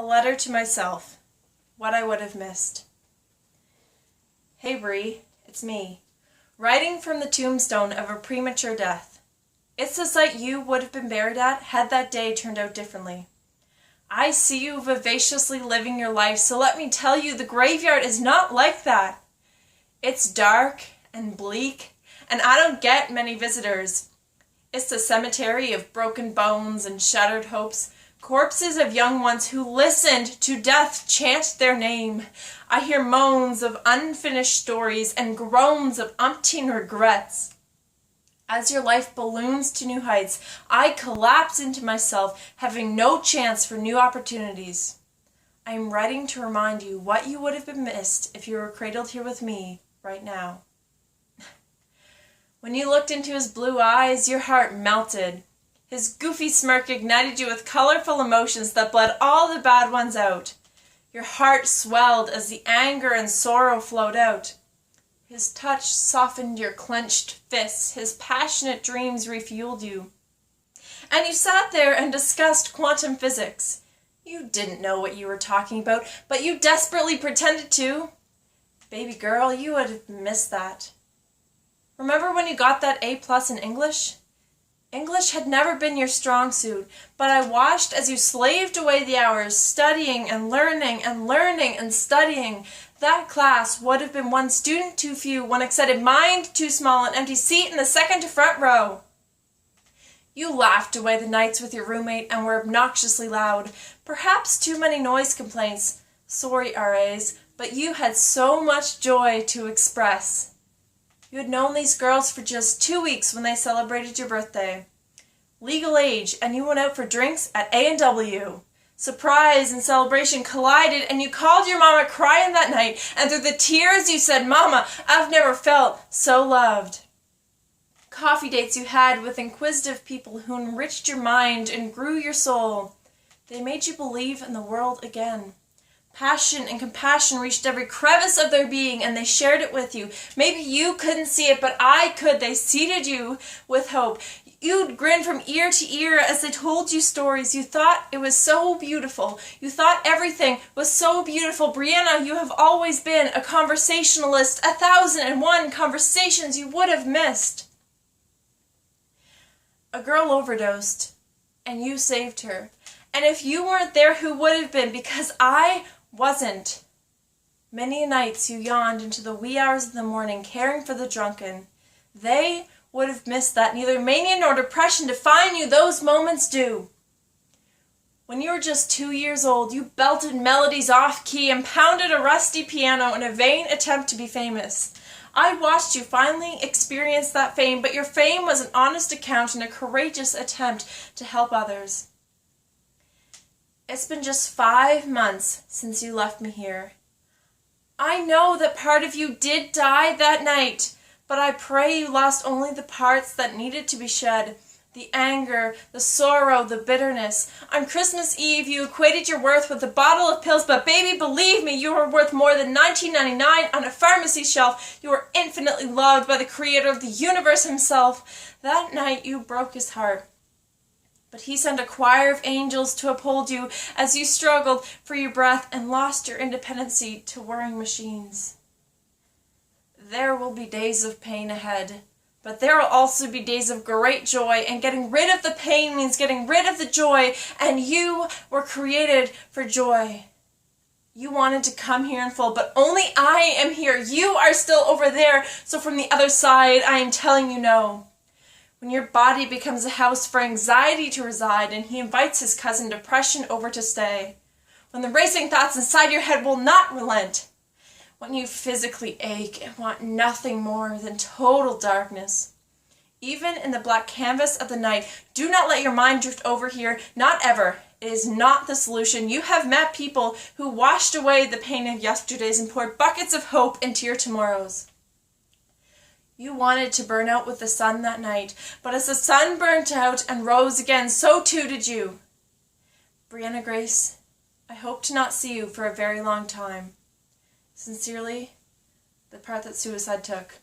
A letter to myself. What I would have missed. Hey Bree, it's me. Writing from the tombstone of a premature death. It's the site you would have been buried at had that day turned out differently. I see you vivaciously living your life, so let me tell you the graveyard is not like that. It's dark and bleak, and I don't get many visitors. It's the cemetery of broken bones and shattered hopes, corpses of young ones who listened to death chant their name. I hear moans of unfinished stories and groans of umpteen regrets. As your life balloons to new heights, I collapse into myself, having no chance for new opportunities. I am writing to remind you what you would have been missed if you were cradled here with me right now. When you looked into his blue eyes, your heart melted. His goofy smirk ignited you with colorful emotions that bled all the bad ones out. Your heart swelled as the anger and sorrow flowed out. His touch softened your clenched fists. His passionate dreams refueled you. And you sat there and discussed quantum physics. You didn't know what you were talking about, but you desperately pretended to. Baby girl, you would have missed that. Remember when you got that A+ in English? English had never been your strong suit, but I watched as you slaved away the hours, studying and learning and learning and studying. That class would have been one student too few, one excited mind too small, an empty seat in the second to front row. You laughed away the nights with your roommate and were obnoxiously loud. Perhaps too many noise complaints. Sorry, RAs, but you had so much joy to express. You had known these girls for just 2 weeks when they celebrated your birthday. Legal age, and you went out for drinks at A&W. Surprise and celebration collided, and you called your mama crying that night, and through the tears you said, "Mama, I've never felt so loved." Coffee dates you had with inquisitive people who enriched your mind and grew your soul. They made you believe in the world again. Passion and compassion reached every crevice of their being, and they shared it with you. Maybe you couldn't see it, but I could. They seated you with hope. You'd grin from ear to ear as they told you stories. You thought it was so beautiful. You thought everything was so beautiful. Brianna, you have always been a conversationalist. 1,001 conversations you would have missed. A girl overdosed, and you saved her. And if you weren't there, who would have been? Because I wasn't. Many nights you yawned into the wee hours of the morning, caring for the drunken. They would have missed that. Neither mania nor depression define you. Those moments do. When you were just 2 years old, you belted melodies off key and pounded a rusty piano in a vain attempt to be famous. I watched you finally experience that fame, but your fame was an honest account and a courageous attempt to help others. It's been just 5 months since you left me here. I know that part of you did die that night, but I pray you lost only the parts that needed to be shed. The anger, the sorrow, the bitterness. On Christmas Eve, you equated your worth with a bottle of pills, but baby, believe me, you were worth more than $19.99 on a pharmacy shelf. You were infinitely loved by the creator of the universe himself. That night, you broke his heart. But he sent a choir of angels to uphold you as you struggled for your breath and lost your independency to whirring machines. There will be days of pain ahead, but there will also be days of great joy, and getting rid of the pain means getting rid of the joy, and you were created for joy. You wanted to come here in full, but only I am here. You are still over there, so from the other side, I am telling you no. When your body becomes a house for anxiety to reside, and he invites his cousin depression over to stay. When the racing thoughts inside your head will not relent. When you physically ache and want nothing more than total darkness. Even in the black canvas of the night, do not let your mind drift over here. Not ever. It is not the solution. You have met people who washed away the pain of yesterdays and poured buckets of hope into your tomorrows. You wanted to burn out with the sun that night, but as the sun burnt out and rose again, so too did you. Brianna Grace, I hope to not see you for a very long time. Sincerely, the part that suicide took.